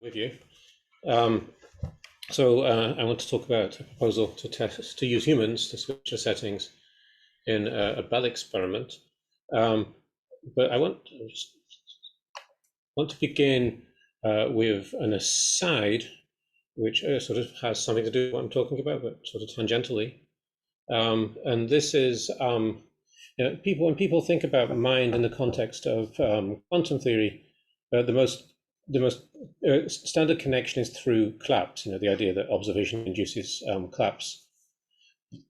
with you. I want to talk about a proposal to use humans to switch the settings in a Bell experiment. But I want to begin with an aside, which sort of has something to do with what I'm talking about, but sort of tangentially. And this is, when people think about mind in the context of quantum theory, the most standard connection is through collapse. The idea that observation induces collapse.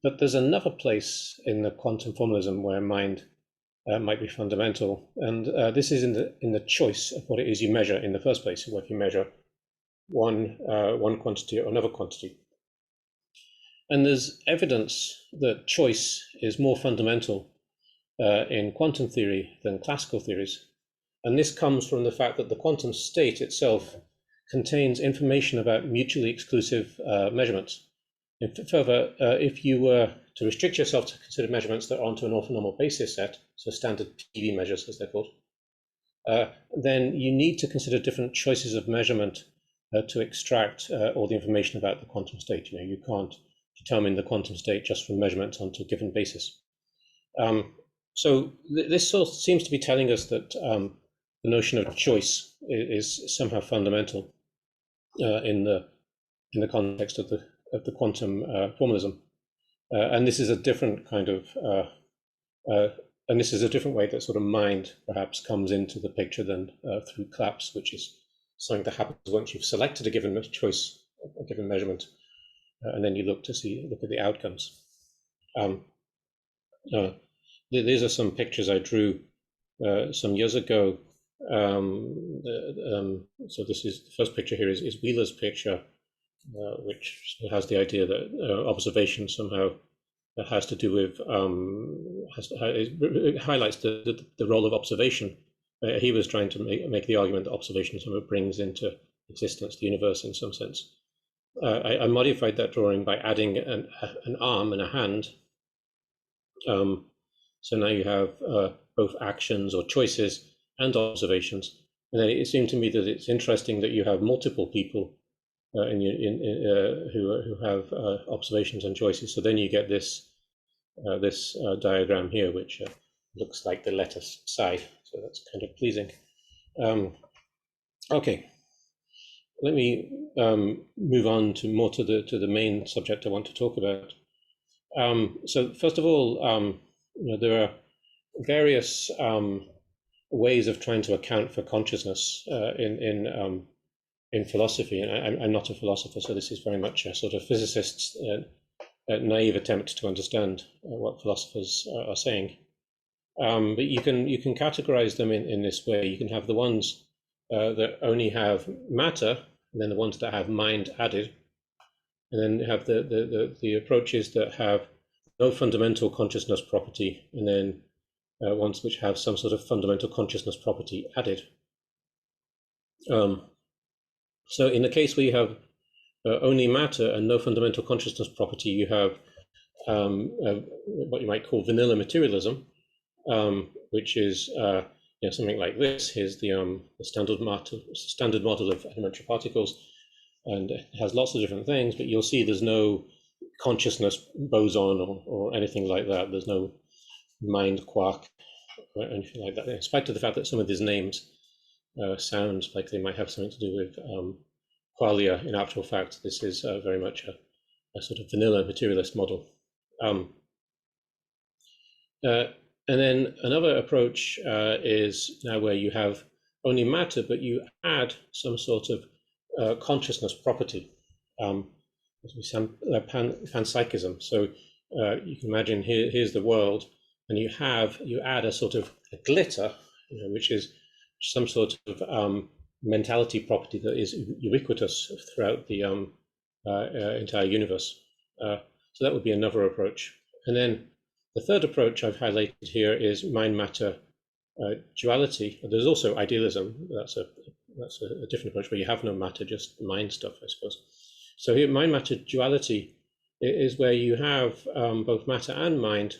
But there's another place in the quantum formalism where mind might be fundamental, and this is in the choice of what it is you measure in the first place. Whether you measure one quantity or another quantity. And there's evidence that choice is more fundamental in quantum theory than classical theories. And this comes from the fact that the quantum state itself contains information about mutually exclusive measurements. And further, if you were to restrict yourself to consider measurements that are onto an orthonormal basis set, so standard PV measures as they're called, then you need to consider different choices of measurement to extract all the information about the quantum state. You can't determine the quantum state just from measurements onto a given basis. So this sort of seems to be telling us that the notion of choice is somehow fundamental in the context of the quantum formalism, and this is a different kind of and this is a different way that sort of mind perhaps comes into the picture than through collapse, which is something that happens once you've selected a given choice, a given measurement, and then you look at the outcomes. These are some pictures I drew some years ago. So this is the first picture here is Wheeler's picture, which has the idea that observation somehow has to do with it highlights the role of observation. He was trying to make the argument that observation somehow brings into existence the universe in some sense. I modified that drawing by adding an arm and a hand. So now you have both actions or choices and observations. And then it seemed to me that it's interesting that you have multiple people who have observations and choices. So then you get this diagram here, which looks like the letter psi. So that's kind of pleasing. Okay, let me move on to the main subject I want to talk about. So first of all, there are various ways of trying to account for consciousness in philosophy, and I'm not a philosopher, so this is very much a sort of physicist's naive attempt to understand what philosophers are saying. But you can categorize them in this way. You can have the ones that only have matter, and then the ones that have mind added, and then have the approaches that have no fundamental consciousness property, and then ones which have some sort of fundamental consciousness property added. So in the case where you have only matter and no fundamental consciousness property, you have what you might call vanilla materialism, which is something like this. Here's the standard model of elementary particles, and it has lots of different things, but you'll see there's no consciousness boson or anything like that. There's no mind quark or anything like that, in spite of the fact that some of these names sound like they might have something to do with qualia. In actual fact, this is very much a sort of vanilla materialist model. And then another approach is now where you have only matter, but you add some sort of consciousness property, panpsychism. So you can imagine here's the world, and you add a sort of a glitter, which is some sort of mentality property that is ubiquitous throughout the entire universe. So that would be another approach. And then the third approach I've highlighted here is mind-matter duality. There's also idealism. That's a different approach where you have no matter, just mind stuff, I suppose. So here, mind-matter duality is where you have both matter and mind,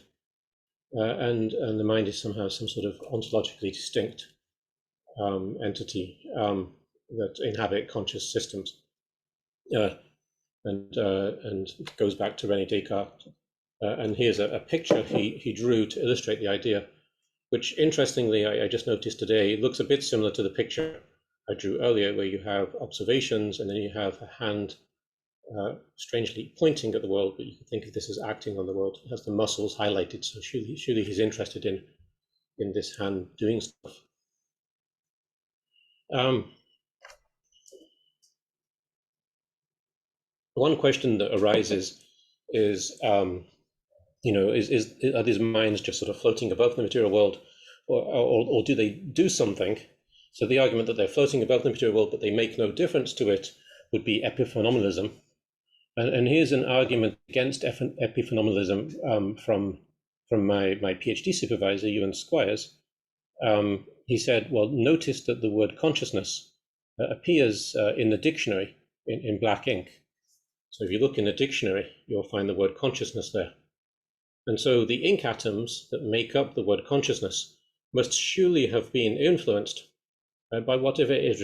and the mind is somehow some sort of ontologically distinct entity. that inhabit conscious systems, and goes back to René Descartes. And here's a picture he drew to illustrate the idea, which interestingly I just noticed today looks a bit similar to the picture I drew earlier, where you have observations and then you have a hand strangely pointing at the world, but you can think of this as acting on the world. It has the muscles highlighted, so surely he's interested in this hand doing stuff. One question that arises is, are these minds just sort of floating above the material world, or do they do something? So the argument that they're floating above the material world, but they make no difference to it, would be epiphenomenalism. And here's an argument against epiphenomenalism from my PhD supervisor, Ewan Squires. He said, well, notice that the word consciousness appears in the dictionary in black ink. So if you look in the dictionary, you'll find the word consciousness there. And so the ink atoms that make up the word consciousness must surely have been influenced by whatever it is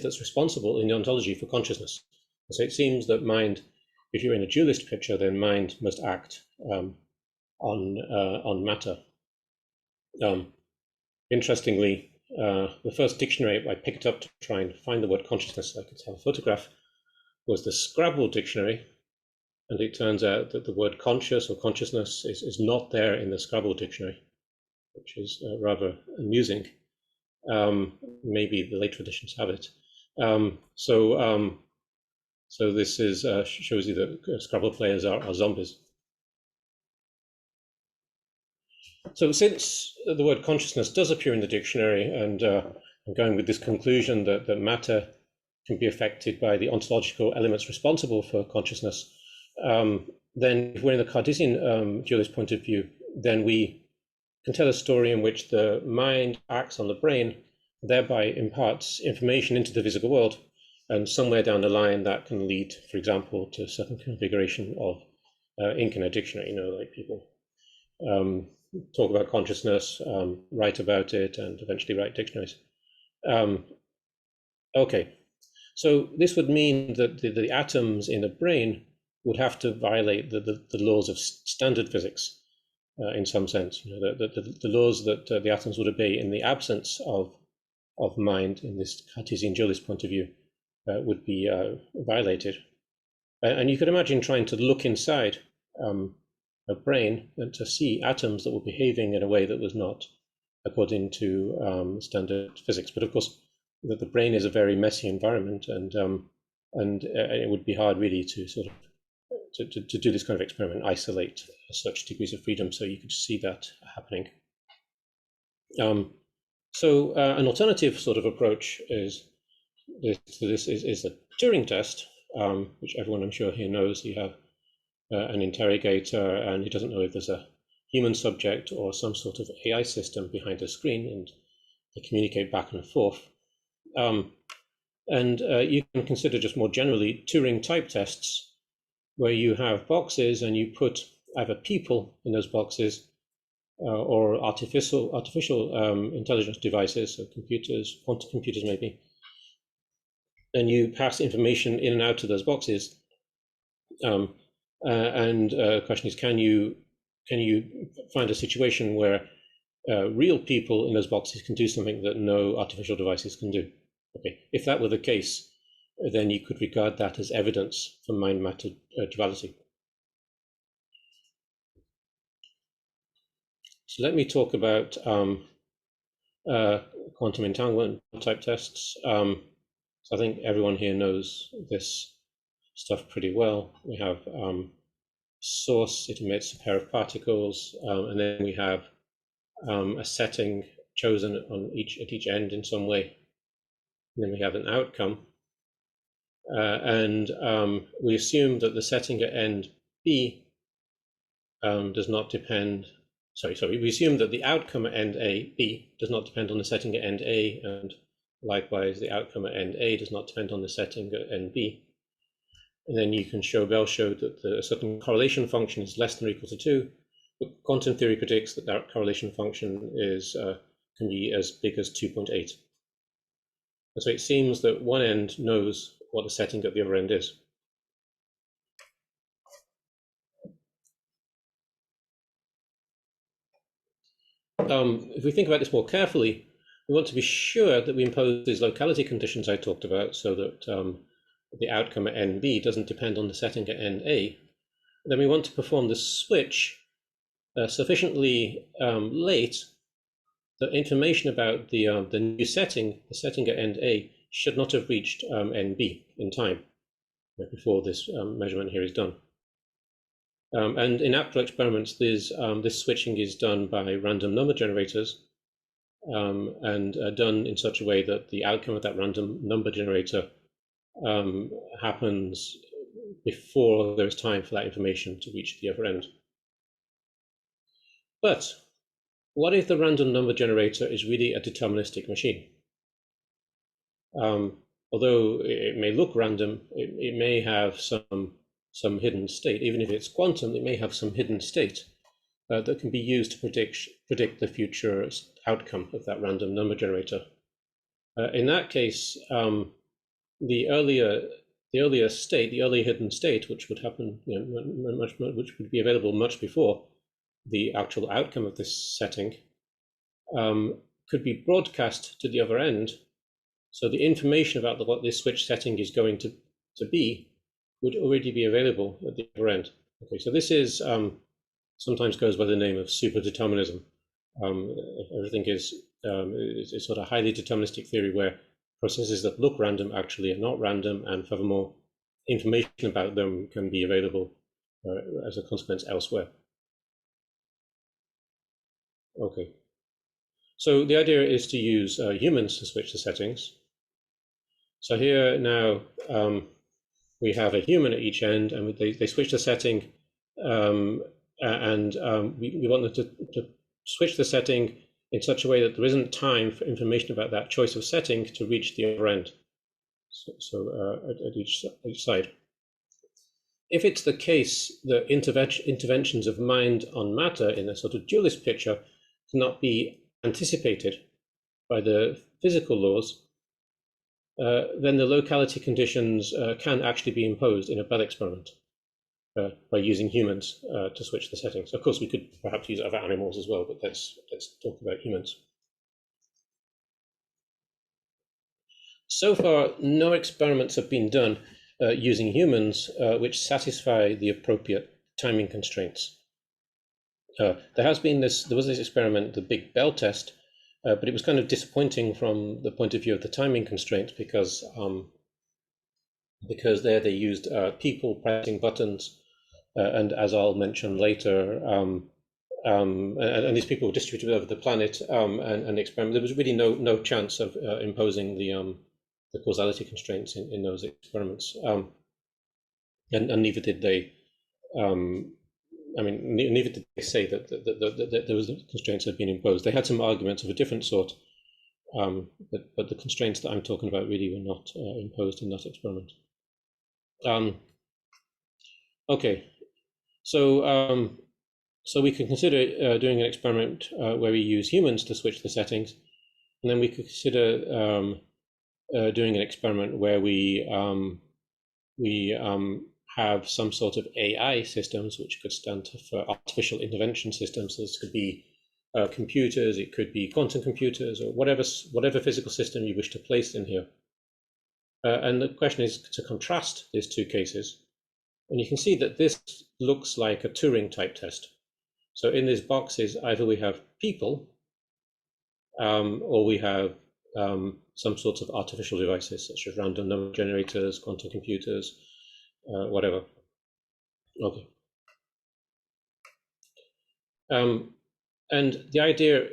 that's responsible in the ontology for consciousness. So it seems that mind, if you're in a dualist picture, then mind must act on matter. Interestingly, the first dictionary I picked up to try and find the word consciousness so I could tell a photograph was the Scrabble dictionary, and it turns out that the word conscious or consciousness is not there in the Scrabble dictionary, which is rather amusing. Maybe the later editions have it. So this is shows you that Scrabble players are zombies. So since the word consciousness does appear in the dictionary, and I'm going with this conclusion that matter can be affected by the ontological elements responsible for consciousness, then if we're in the Cartesian dualist point of view, then we can tell a story in which the mind acts on the brain, thereby imparts information into the physical world, and somewhere down the line that can lead, for example, to a certain configuration of ink in a dictionary. Like people talk about consciousness, write about it, and eventually write dictionaries. Okay, so this would mean that the atoms in the brain would have to violate the laws of standard physics in some sense. The laws that the atoms would obey in the absence of mind in this Cartesian dualist point of view would be violated. And you could imagine trying to look inside a brain and to see atoms that were behaving in a way that was not according to standard physics. But of course, the brain is a very messy environment, and it would be hard really to sort of to do this kind of experiment, isolate such degrees of freedom, so you could see that happening. So an alternative sort of approach is the Turing test, which everyone I'm sure here knows. You have an interrogator, and he doesn't know if there's a human subject or some sort of AI system behind the screen, and they communicate back and forth. And you can consider just more generally Turing type tests, where you have boxes and you put either people in those boxes or artificial intelligence devices, so computers, quantum computers maybe, and you pass information in and out of those boxes. And the question is, can you find a situation where real people in those boxes can do something that no artificial devices can do? Okay, if that were the case, then you could regard that as evidence for mind-matter duality. So let me talk about quantum entanglement type tests. So I think everyone here knows this stuff pretty well. We have source, it emits a pair of particles, and then we have a setting chosen at each end in some way. And then we have an outcome. And we assume that the setting at end B does not depend, we assume that the outcome at end A, B, does not depend on the setting at end A, and likewise the outcome at end A does not depend on the setting at end B. And then you can Bell showed that a certain correlation function is less than or equal to 2, but quantum theory predicts that that correlation function is can be as big as 2.8. And so it seems that one end knows what the setting at the other end is. If we think about this more carefully, we want to be sure that we impose these locality conditions I talked about so that the outcome at NB doesn't depend on the setting at NA. Then we want to perform the switch sufficiently late that information about the new setting, the setting at end A, should not have reached NB in time before this measurement here is done. And in actual experiments, this switching is done by random number generators and done in such a way that the outcome of that random number generator happens before there's time for that information to reach the other end. But what if the random number generator is really a deterministic machine? Although it may look random, it may have some hidden state. Even if it's quantum, it may have some hidden state that can be used to predict the future outcome of that random number generator. In that case, the earlier state, the early hidden state, which would happen, which would be available much before the actual outcome of this setting, could be broadcast to the other end. So the information about what this switch setting is going to be would already be available at the other end. Okay, so this is sometimes goes by the name of superdeterminism. Everything is sort of highly deterministic theory where processes that look random actually are not random, and furthermore, information about them can be available as a consequence elsewhere. Okay. So the idea is to use humans to switch the settings. So here now we have a human at each end, and they switch the setting, and we want them to switch the setting in such a way that there isn't time for information about that choice of setting to reach the other end. So at each side. If it's the case that interventions of mind on matter in a sort of dualist picture cannot be anticipated by the physical laws, then the locality conditions can actually be imposed in a Bell experiment by using humans to switch the settings. Of course, we could perhaps use other animals as well, but let's talk about humans. So far, no experiments have been done using humans which satisfy the appropriate timing constraints. There was this experiment, the Big Bell test, but it was kind of disappointing from the point of view of the timing constraint because there they used people pressing buttons, and as I'll mention later, and these people were distributed over the planet, and the experiment, there was really no chance of imposing the causality constraints in those experiments, and neither did they. Neither did they say that those constraints had been imposed. They had some arguments of a different sort, but the constraints that I'm talking about really were not imposed in that experiment. Okay, so we can consider doing an experiment where we use humans to switch the settings, and then we could consider doing an experiment where we have some sort of AI systems, which could stand for artificial intervention systems. So this could be computers, it could be quantum computers, or whatever physical system you wish to place in here. And the question is to contrast these two cases. And you can see that this looks like a Turing type test. So in these boxes, either we have people, or we have some sorts of artificial devices, such as random number generators, quantum computers, whatever. Okay. And the idea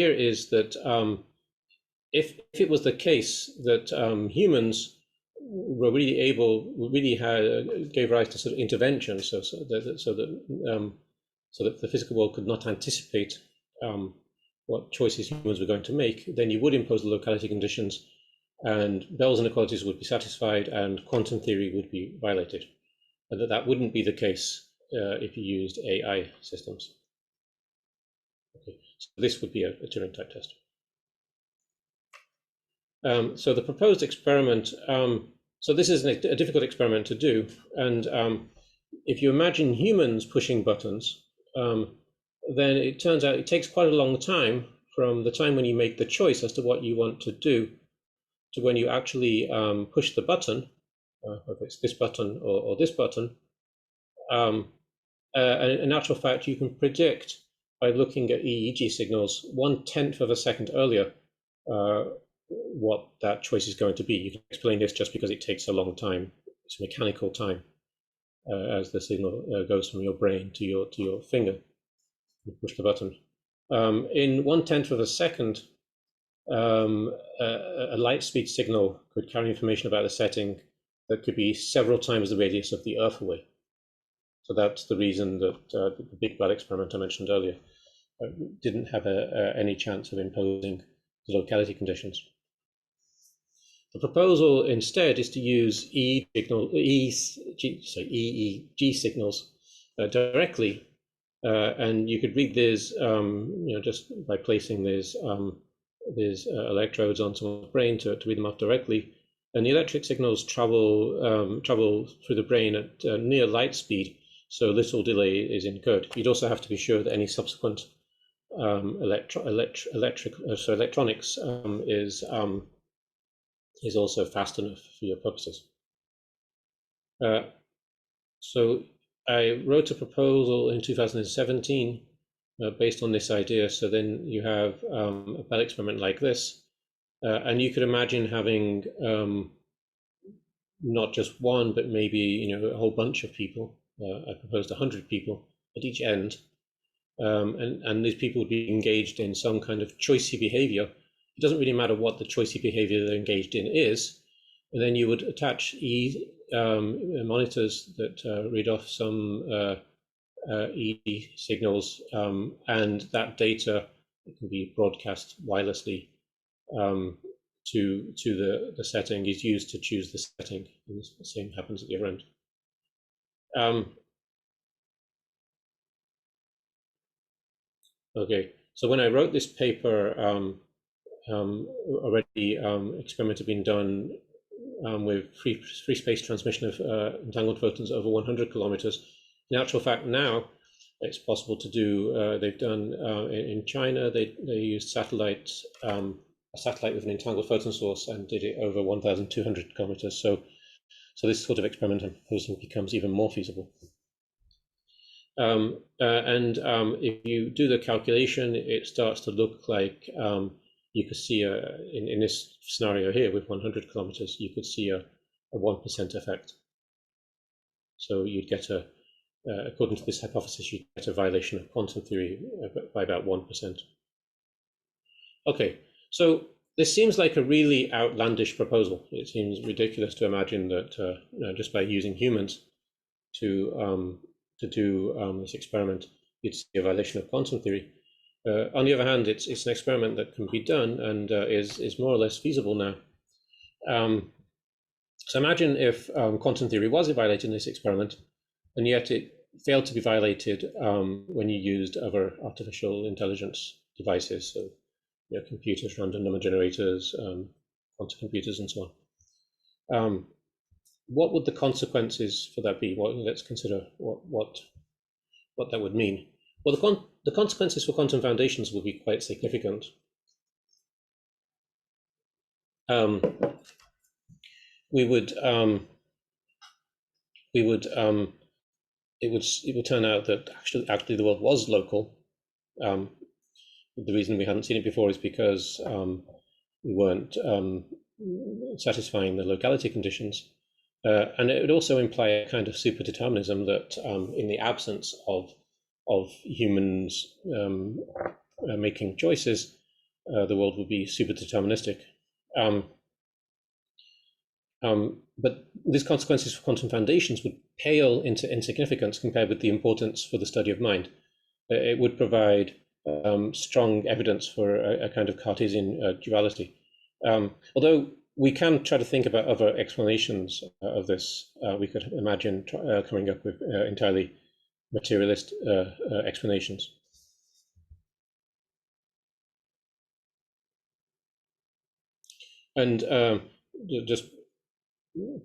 is that if it was the case that humans were really gave rise to sort of intervention, so that the physical world could not anticipate what choices humans were going to make, then you would impose the locality conditions, and Bell's inequalities would be satisfied, and quantum theory would be violated. And that wouldn't be the case if you used AI systems. Okay, so this would be a Turing type test. So the proposed experiment, so this is a difficult experiment to do. And if you imagine humans pushing buttons, then it turns out it takes quite a long time from the time when you make the choice as to what you want to do to when you actually push the button, whether it's this button or this button. And in actual fact, you can predict by looking at EEG signals 1/10 of a second earlier what that choice is going to be. You can explain this just because it takes a long time. It's mechanical time as the signal goes from your brain to your finger. You push the button. In 1/10 of a second, a light speed signal could carry information about the setting that could be several times the radius of the Earth away. So that's the reason that the Big Bad experiment I mentioned earlier didn't have any chance of imposing the locality conditions. The proposal instead is to use EEG signals directly, and you could read these, just by placing these electrodes on someone's brain to read them off directly. And the electric signals travel through the brain at near light speed, so little delay is incurred. You'd also have to be sure that any subsequent electronics is also fast enough for your purposes. So I wrote a proposal in 2017 based on this idea. So then you have a bad experiment like this, and you could imagine having not just one, but maybe a whole bunch of people. I proposed 100 people at each end, and these people would be engaged in some kind of choicey behavior. It doesn't really matter what the choicey behavior they're engaged in is. And then you would attach monitors that read off some EEG signals, and that data can be broadcast wirelessly to the setting is used to choose the setting, and the same happens at the other end. Okay, so when I wrote this paper, already experiments have been done with free space transmission of entangled photons over 100 kilometers. In actual fact, now it's possible to do. They've done in China. They used satellites, a satellite with an entangled photon source, and did it over 1,200 kilometers. So this sort of experiment, I'm proposing, becomes even more feasible. If you do the calculation, it starts to look like you could see in this scenario here with 100 kilometers, you could see a 1% effect. So you'd get according to this hypothesis, you'd get a violation of quantum theory by about 1%. Okay, so this seems like a really outlandish proposal. It seems ridiculous to imagine that just by using humans to do this experiment, you'd see a violation of quantum theory. On the other hand, it's an experiment that can be done and is more or less feasible now. So imagine if quantum theory was violated in this experiment, and yet it failed to be violated when you used other artificial intelligence devices, so computers, random number generators, quantum computers, and so on. What would the consequences for that be? Let's consider what that would mean. Well, the consequences for quantum foundations will be quite significant. It would turn out that actually the world was local. The reason we hadn't seen it before is because we weren't satisfying the locality conditions. And it would also imply a kind of super determinism that in the absence of humans making choices, the world would be super deterministic. But these consequences for quantum foundations would pale into insignificance compared with the importance for the study of mind. It would provide strong evidence for a kind of Cartesian duality. Although we can try to think about other explanations of this. We could imagine coming up with entirely materialist explanations. And just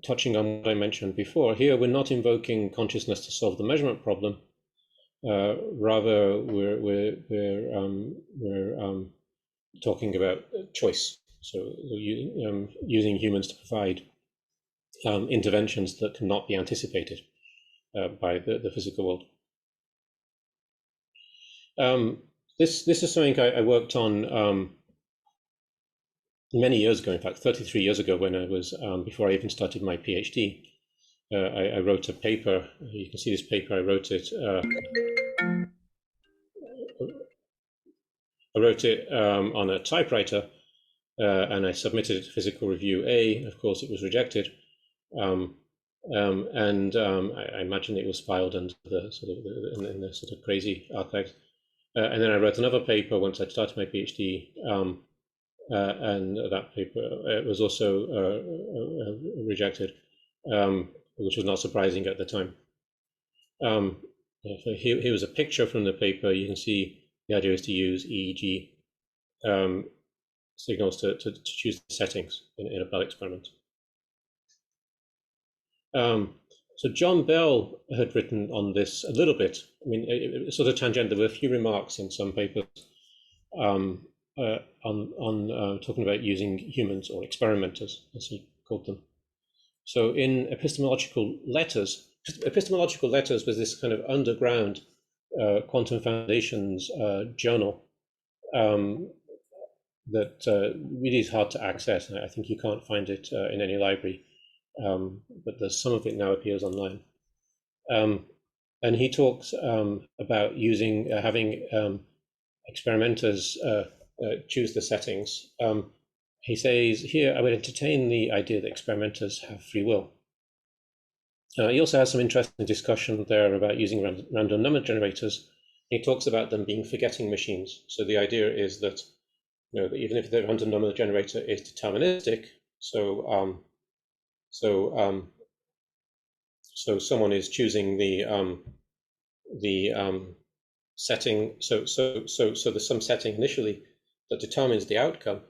touching on what I mentioned before, here we're not invoking consciousness to solve the measurement problem. Rather, we're talking about choice. So using humans to provide interventions that cannot be anticipated by the physical world. This is something I worked on many years ago. In fact, 33 years ago, when I was before I even started my PhD. I wrote a paper. You can see this paper. I wrote it on a typewriter, and I submitted it to Physical Review A. Of course, it was rejected, and I imagine it was filed under the in the sort of crazy archives. And then I wrote another paper once I started my PhD, and that paper was also rejected, which was not surprising at the time. Here was a picture from the paper. You can see the idea is to use EEG signals to choose the settings in a Bell experiment. So John Bell had written on this a little bit. I mean, it sort of tangent. There were a few remarks in some papers on talking about using humans, or experimenters, as he called them. So in Epistemological Letters was this kind of underground Quantum Foundations journal that really is hard to access. I think you can't find it in any library, but there's some of it now appears online. And he talks about having experimenters choose the settings. He says here, I would entertain the idea that experimenters have free will. He also has some interesting discussion there about using random number generators. He talks about them being forgetting machines. So the idea is that, even if the random number generator is deterministic, so someone is choosing the setting. So there's some setting initially that determines the outcome.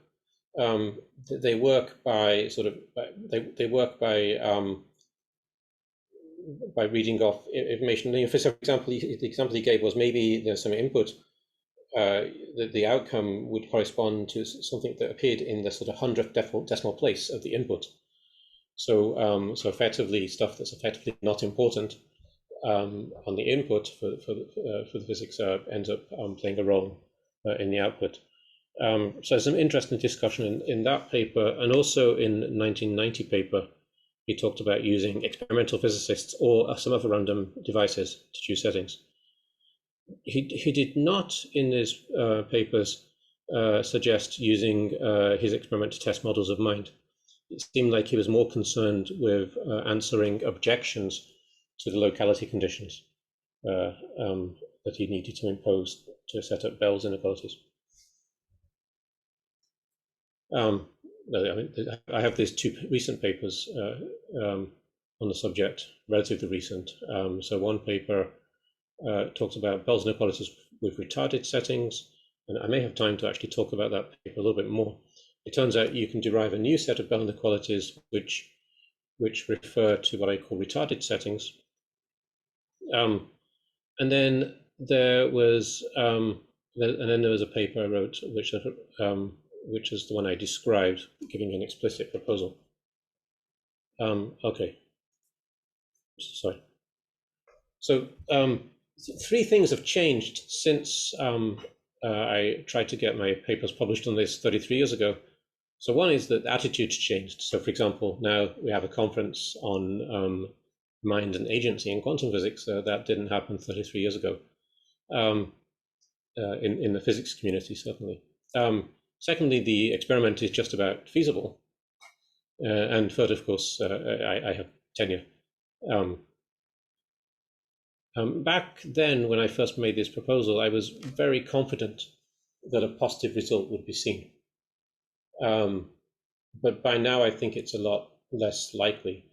They work by by reading off information. For example, the example he gave was maybe there's some input. The outcome would correspond to something that appeared in the sort of 100th decimal place of the input. So effectively, stuff that's effectively not important on the input for the physics ends up playing a role in the output. So some interesting discussion in that paper, and also in 1990 paper, he talked about using experimental physicists or some other random devices to choose settings. He did not in his papers suggest using his experiment to test models of mind. It seemed like he was more concerned with answering objections to the locality conditions that he needed to impose to set up Bell's inequalities. I have these two recent papers on the subject, relatively recent. So one paper talks about Bell's inequalities with retarded settings, and I may have time to actually talk about that paper a little bit more. It turns out you can derive a new set of Bell inequalities which refer to what I call retarded settings. And then there was a paper I wrote which is the one I described, giving an explicit proposal. Okay. Sorry. So three things have changed since I tried to get my papers published on this 33 years ago. So one is that attitudes changed. So for example, now we have a conference on mind and agency in quantum physics. That didn't happen 33 years ago in the physics community, certainly. Secondly, the experiment is just about feasible. And third, of course, I have tenure. Back then, when I first made this proposal, I was very confident that a positive result would be seen. But by now, I think it's a lot less likely.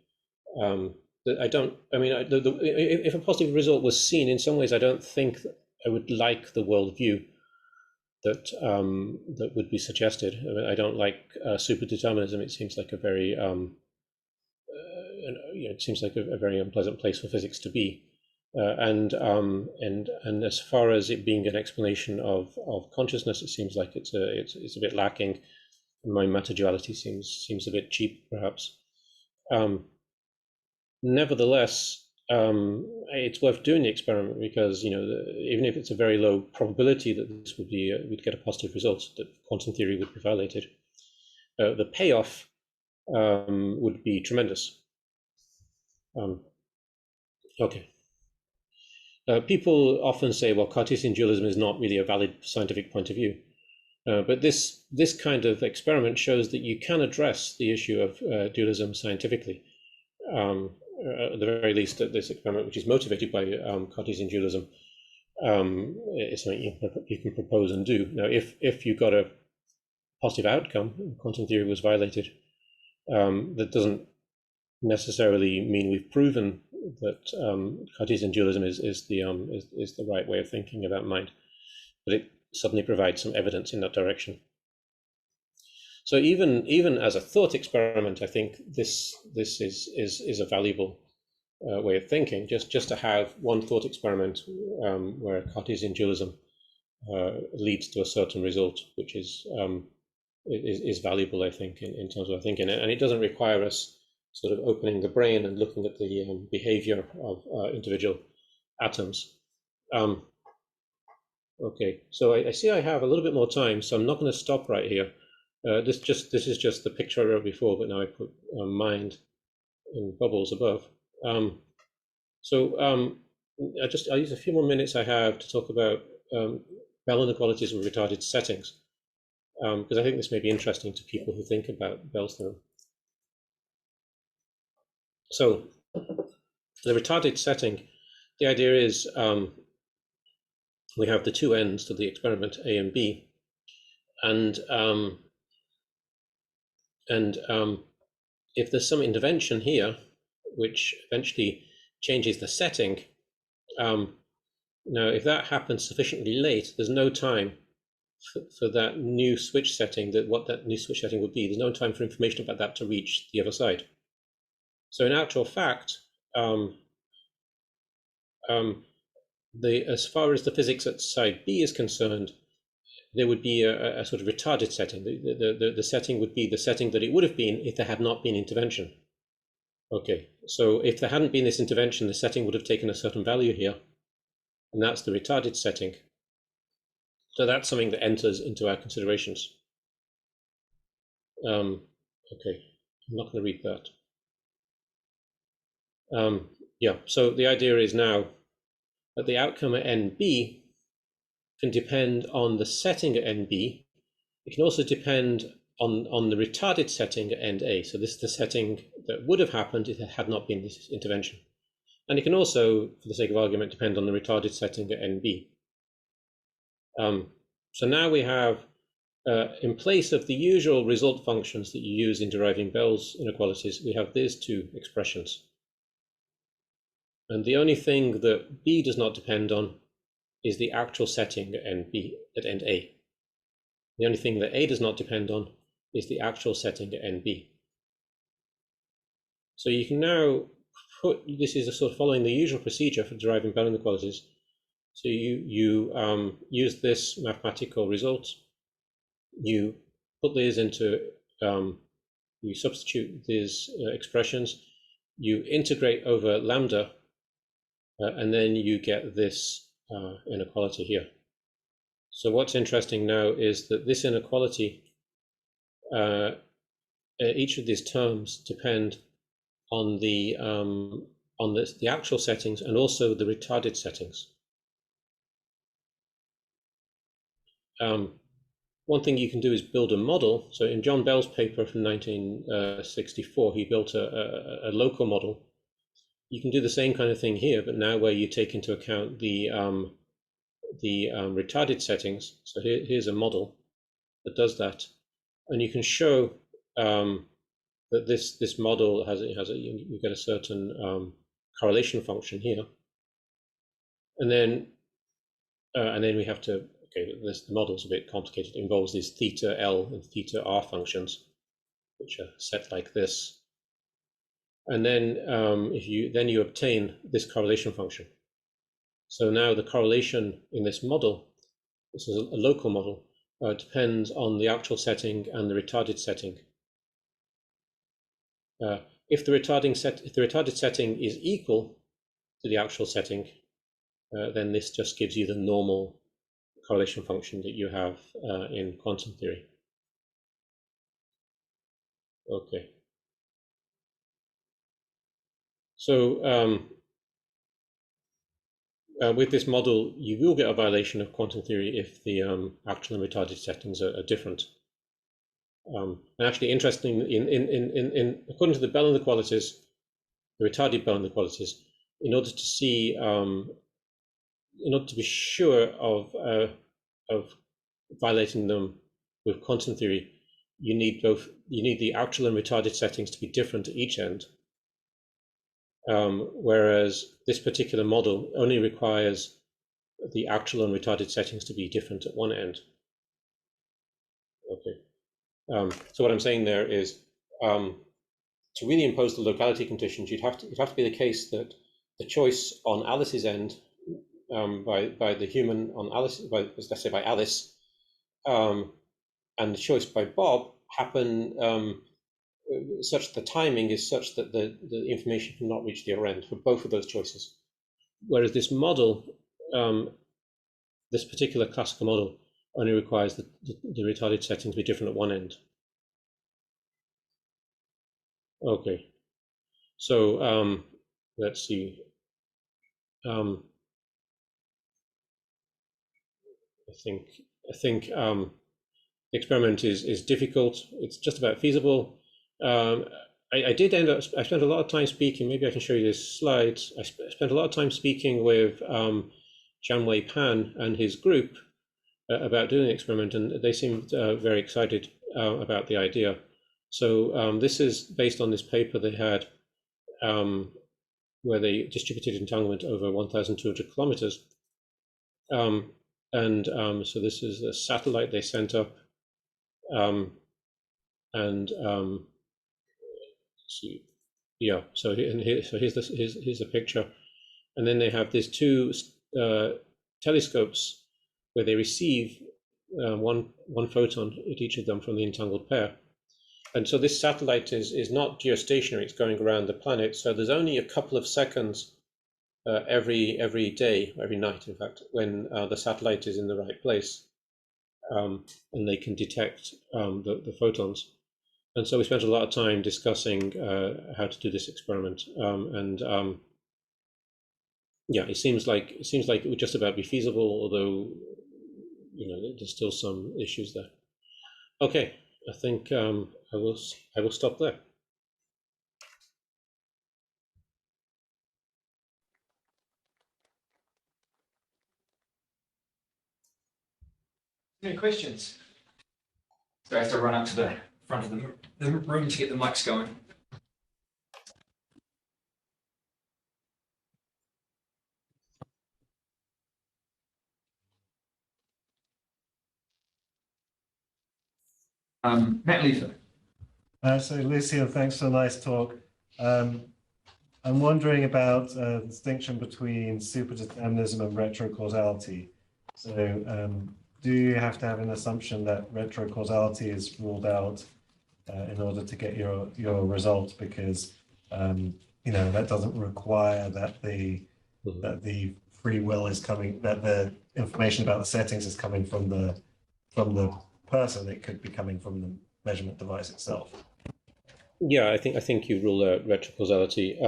If a positive result was seen, in some ways, I don't think I would like the worldview that that would be suggested. I mean, I don't like superdeterminism. It seems like a very it seems like a very unpleasant place for physics to be. And as far as it being an explanation of consciousness, it seems like it's a bit lacking. My matter duality seems a bit cheap, perhaps. Nevertheless, it's worth doing the experiment because even if it's a very low probability that this would be we'd get a positive result, that quantum theory would be violated, the payoff would be tremendous. Okay. People often say, well, Cartesian dualism is not really a valid scientific point of view. But this kind of experiment shows that you can address the issue of dualism scientifically. At the very least, this experiment, which is motivated by Cartesian dualism, is something you can propose and do. Now, if you got a positive outcome, quantum theory was violated, that doesn't necessarily mean we've proven that Cartesian dualism is the right way of thinking about mind, but it suddenly provides some evidence in that direction. So even as a thought experiment, I think this is a valuable way of thinking. Just to have one thought experiment where Cartesian dualism leads to a certain result, which is valuable, I think, in terms of our thinking, and it doesn't require us sort of opening the brain and looking at the behavior of individual atoms. Okay, so I see I have a little bit more time, so I'm not going to stop right here. This is just the picture I wrote before, but now I put mind in bubbles above. I'll use a few more minutes I have to talk about Bell inequalities with retarded settings, because I think this may be interesting to people who think about Bell's theorem. So the retarded setting, the idea is we have the two ends to the experiment, A and B, and if there's some intervention here, which eventually changes the setting, now if that happens sufficiently late, there's no time for that new switch setting, what that new switch setting would be. There's no time for information about that to reach the other side. So in actual fact, as far as the physics at side B is concerned, there would be a sort of retarded setting. The setting would be the setting that it would have been if there had not been intervention. Okay, so if there hadn't been this intervention, the setting would have taken a certain value here, and that's the retarded setting. So that's something that enters into our considerations. Okay, I'm not going to read that. Yeah, so the idea is now that the outcome at NB can depend on the setting at NB. It can also depend on the retarded setting at end A. So this is the setting that would have happened if there had not been this intervention. And it can also, for the sake of argument, depend on the retarded setting at NB. So now we have, in place of the usual result functions that you use in deriving Bell's inequalities, we have these two expressions. And the only thing that B does not depend on is the actual setting at end A. The only thing that A does not depend on is the actual setting at NB. So you can now this is a sort of following the usual procedure for deriving Bell inequalities. So you use this mathematical result, you put these into, you substitute these expressions, you integrate over lambda, and then you get this inequality here. So what's interesting now is that this inequality, each of these terms depend on the actual settings and also the retarded settings. One thing you can do is build a model. So in John Bell's paper from 1964, he built a local model. You can do the same kind of thing here, but now where you take into account the retarded settings. So here's a model that does that, and you can show that this model you get a certain correlation function here, and then we have to okay, the model's a bit complicated. It involves these theta L and theta R functions, which are set like this. And then you obtain this correlation function. So now the correlation in this model, this is a local model, depends on the actual setting and the retarded setting. If the retarded setting is equal to the actual setting, then this just gives you the normal correlation function that you have in quantum theory. Okay. So with this model, you will get a violation of quantum theory if the actual and retarded settings are different. And actually, interestingly, according to the Bell inequalities, the retarded Bell inequalities, in order to see, in order to be sure of violating them with quantum theory, you need the actual and retarded settings to be different at each end. Whereas this particular model only requires the actual and retarded settings to be different at one end. Okay. So what I'm saying there is, to really impose the locality conditions, it'd have to be the case that the choice on Alice's end by the human on Alice, let's say by Alice, and the choice by Bob happen such the timing is such that the information cannot reach the other end for both of those choices. Whereas this model, this particular classical model, only requires the retarded setting to be different at one end. Okay, so let's see. I think the experiment is difficult. It's just about feasible. I did end up, I spent a lot of time speaking, maybe I can show you this slide. I spent a lot of time speaking with Jianwei Pan and his group about doing the experiment, and they seemed very excited about the idea. So this is based on this paper they had where they distributed entanglement over 1,200 kilometers. So this is a satellite they sent up, see, yeah. So here's the picture, and then they have these two telescopes where they receive one photon at each of them from the entangled pair. And so this satellite is not geostationary; it's going around the planet. So there's only a couple of seconds every day, every night, in fact, when the satellite is in the right place, and they can detect the photons. And so we spent a lot of time discussing how to do this experiment, yeah, it seems like it would just about be feasible, although there's still some issues there. Okay, I think I will stop there. Any questions? So I have to run up to the front of the room to get the mics going. Matt Leafer. So Lucien, thanks for a nice talk. I'm wondering about the distinction between superdeterminism and retrocausality. So do you have to have an assumption that retrocausality is ruled out in order to get your result? Because that doesn't require that the free will is coming, that the information about the settings is coming from the person. It could be coming from the measurement device itself. Yeah, I think you rule out retrocausality.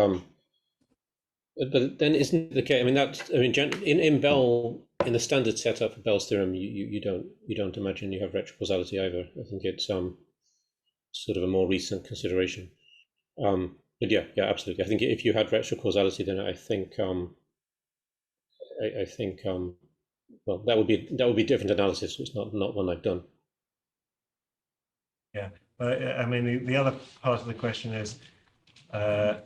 But then isn't the case? In Bell, in the standard setup for Bell's theorem, you don't imagine you have retrocausality either. I think it's sort of a more recent consideration. But yeah, absolutely. I think if you had retrocausality, then I think well, that would be different analysis. It's not one I've done. Yeah, but I mean, the other part of the question is,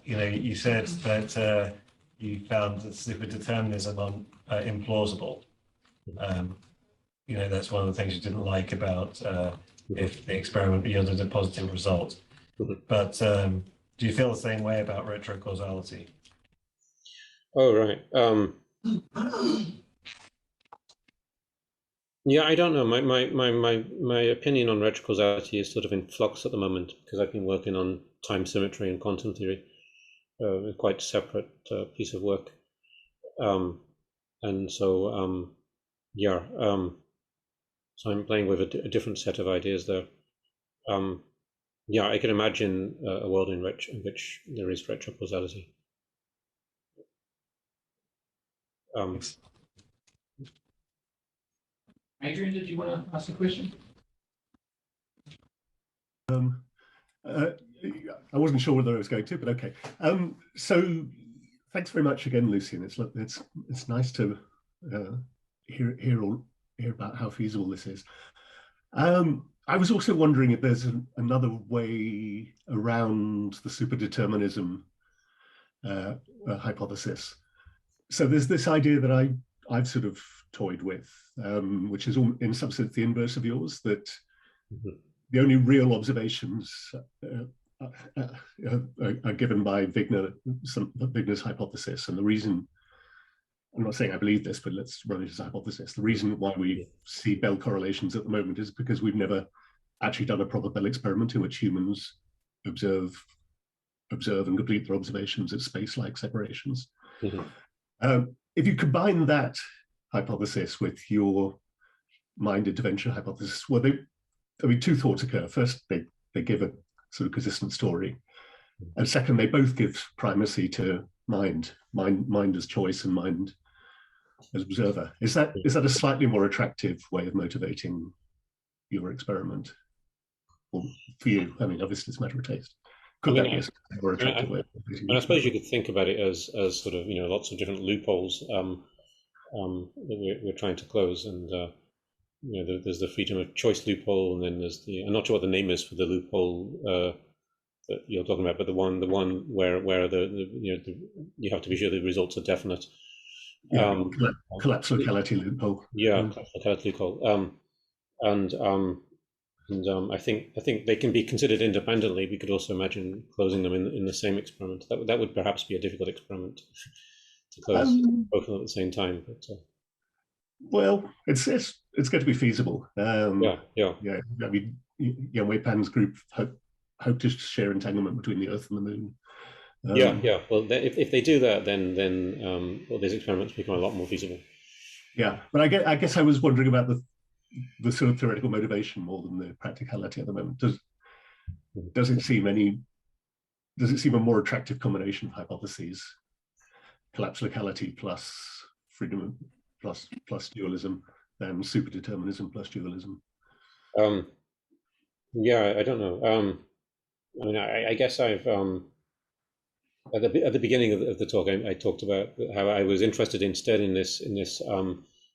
you said that you found the superdeterminism implausible. that's one of the things you didn't like about if the experiment yielded a positive result. But do you feel the same way about retrocausality? Oh, right. Yeah, I don't know. My opinion on retrocausality is sort of in flux at the moment because I've been working on time symmetry and quantum theory, a quite separate piece of work. And so, yeah, so I'm playing with a different set of ideas there. Yeah, I can imagine a world in which there is retrocausality. Adrian, did you want to ask a question? I wasn't sure whether I was going to, but okay. So thanks very much again, Lucien. It's nice to hear about how feasible this is. I was also wondering if there's another way around the superdeterminism hypothesis. So there's this idea that I've sort of toyed with, which is in some sense the inverse of yours, that the only real observations are given by Wigner's hypothesis. And the reason, I'm not saying I believe this, but let's run it as a hypothesis. The reason why we see Bell correlations at the moment is because we've never actually done a proper Bell experiment in which humans observe and complete their observations at space-like separations. If you combine that hypothesis with your mind intervention hypothesis, well, two thoughts occur. First, they give a sort of consistent story. And second, they both give primacy to mind as choice and mind as observer. Is that a slightly more attractive way of motivating your experiment? Or for you, I mean, obviously it's a matter of taste. Could that be a more attractive way of motivating? And I suppose you could think about it as sort of, lots of different loopholes that we're trying to close. And there's the freedom of choice loophole, and then there's I'm not sure what the name is for the loophole that you're talking about, but the one where you have to be sure the results are definite. Collapse locality loophole. Yeah, collapse locality loophole. And I think they can be considered independently. We could also imagine closing them in the same experiment. That would perhaps be a difficult experiment to close both of them at the same time. But well, it's going to be feasible. Yeah. I mean, Wei Pan's group hope to share entanglement between the Earth and the Moon. Yeah. Well, if they do that, then these experiments become a lot more feasible. Yeah, but I guess I was wondering about the sort of theoretical motivation more than the practicality at the moment. Does it seem a more attractive combination of hypotheses? Collapse locality plus freedom plus dualism than superdeterminism plus dualism? Yeah, I don't know. I mean, I guess I've at the beginning of the talk, I talked about how I was interested instead in this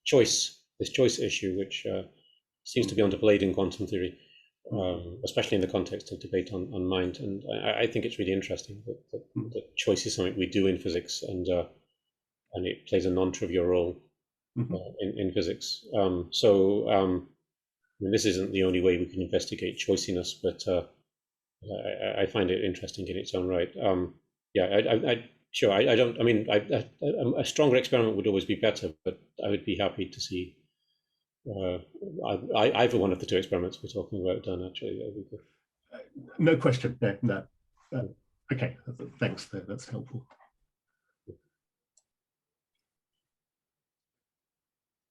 choice issue, which seems to be underplayed in quantum theory, especially in the context of debate on mind. And I think it's really interesting that choice is something we do in physics, and it plays a non-trivial role in physics. I mean, this isn't the only way we can investigate choiciness, but I find it interesting in its own right. I don't. I mean, a stronger experiment would always be better, but I would be happy to see either one of the two experiments we're talking about done. Actually, that would be good. No question. No. Okay, thanks. That's helpful.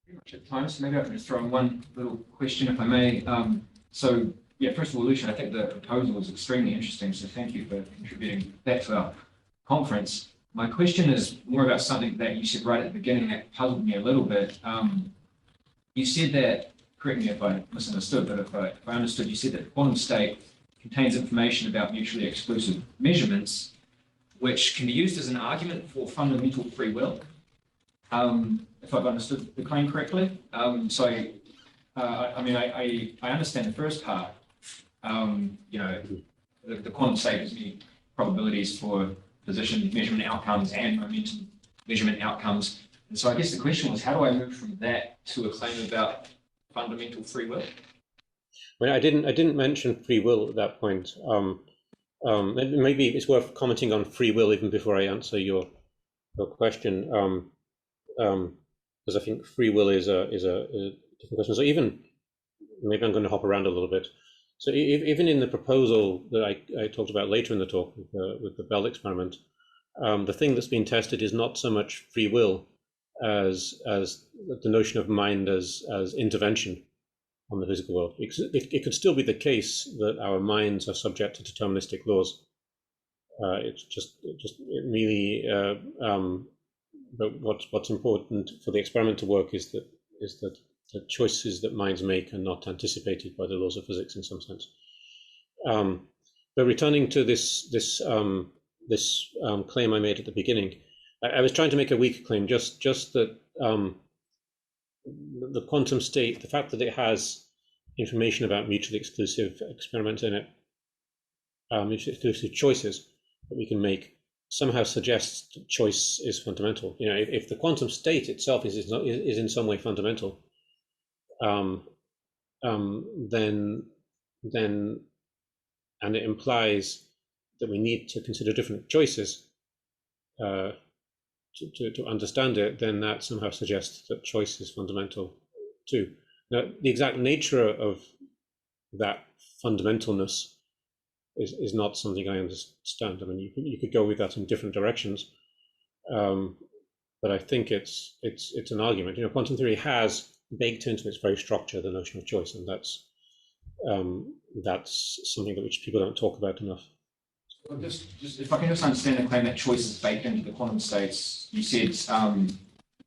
Pretty much at time, so maybe I can just throw in one little question, if I may. So, yeah, first of all, Lucien, I think the proposal was extremely interesting, so thank you for contributing that to our conference. My question is more about something that you said right at the beginning that puzzled me a little bit. You said that, correct me if I misunderstood, but if I understood, you said that the quantum state contains information about mutually exclusive measurements, which can be used as an argument for fundamental free will. If I've understood the claim correctly. I mean, I understand the first part. The quantum state has many probabilities for position measurement outcomes and momentum measurement outcomes. And so I guess the question was, how do I move from that to a claim about fundamental free will? I mean, I didn't mention free will at that point. Maybe it's worth commenting on free will even before I answer your question, because I think free will is a different question. So even maybe I'm going to hop around a little bit. So even in the proposal that I talked about later in the talk with the Bell experiment, the thing that's been tested is not so much free will as the notion of mind as intervention on the physical world. It could still be the case that our minds are subject to deterministic laws. It really. But what's important for the experiment to work is that the choices that minds make are not anticipated by the laws of physics in some sense. But returning to this claim I made at the beginning, I was trying to make a weaker claim, just that the quantum state, the fact that it has information about mutually exclusive experiments in it, mutually exclusive choices that we can make, somehow suggests that choice is fundamental. You know, if the quantum state itself is in some way fundamental, then and it implies that we need to consider different choices to understand it, then that somehow suggests that choice is fundamental too. Now, the exact nature of that fundamentalness is not something I understand. I mean, you could go with that in different directions, but I think it's an argument. You know, quantum theory has baked into its very structure the notion of choice, and that's something that which people don't talk about enough. Well, just if I can just understand the claim that choice is baked into the quantum states, you said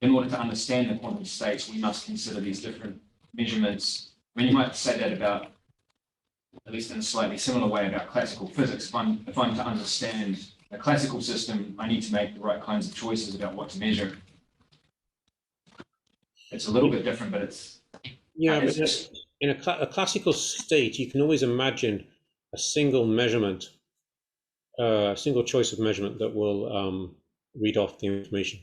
in order to understand the quantum states, we must consider these different measurements. I mean, you might say that about, at least in a slightly similar way, about classical physics. If I'm to understand a classical system, I need to make the right kinds of choices about what to measure. It's a little bit different, but it's... Yeah, but in a classical state, you can always imagine a single measurement, a single choice of measurement that will read off the information.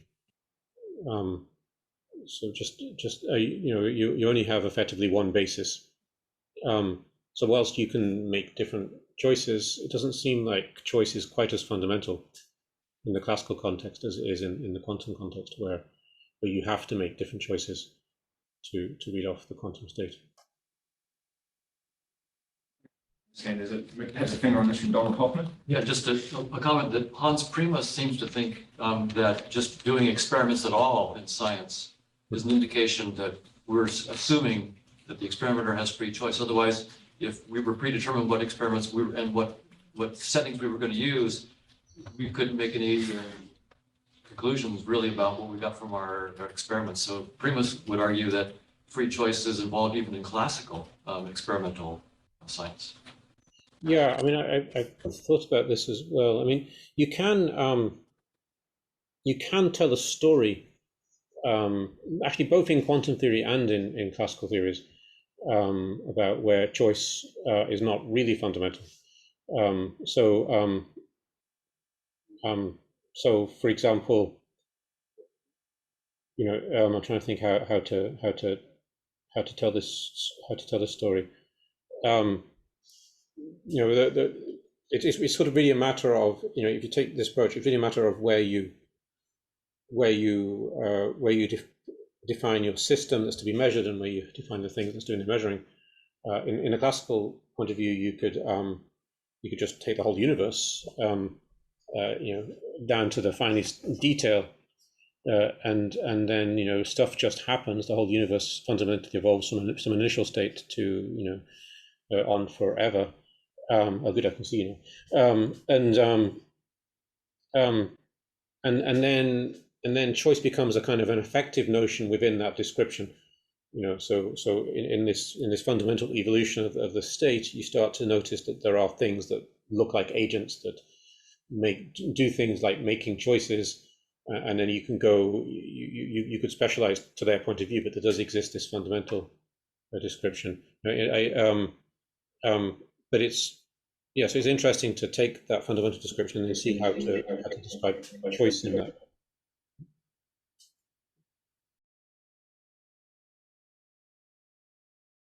So just you know, you only have effectively one basis. So whilst you can make different choices, it doesn't seem like choice is quite as fundamental in the classical context as it is in the quantum context, where you have to make different choices to read off the quantum state. There's a finger on this from Donald Hoffman. Yeah, just a comment that Hans Primus seems to think that just doing experiments at all in science is an indication that we're assuming that the experimenter has free choice. Otherwise, if we were predetermined what experiments and what settings we were going to use, we couldn't make any conclusions really about what we got from our experiments. So Primus would argue that free choice is involved even in classical experimental science. Yeah, I mean, I thought about this as well. I mean, you can tell a story, actually both in quantum theory and in classical theories, about where choice is not really fundamental. So for example, you know, I'm trying to think how to tell this story. You know, it's sort of really a matter of, you know, if you take this approach, it's really a matter of where you define your system that's to be measured and where you define the thing that's doing the measuring. In a classical point of view, you could just take the whole universe, you know, down to the finest detail, and then, you know, stuff just happens. The whole universe fundamentally evolves from some initial state to, you know, on forever. Oh, good, I can see you now. And then choice becomes a kind of an effective notion within that description. You know, so in this fundamental evolution of the state, you start to notice that there are things that look like agents that do things like making choices, and then you can go, you could specialize to their point of view, but there does exist this fundamental description. But it's, yeah, so it's interesting to take that fundamental description and see how to describe choice in that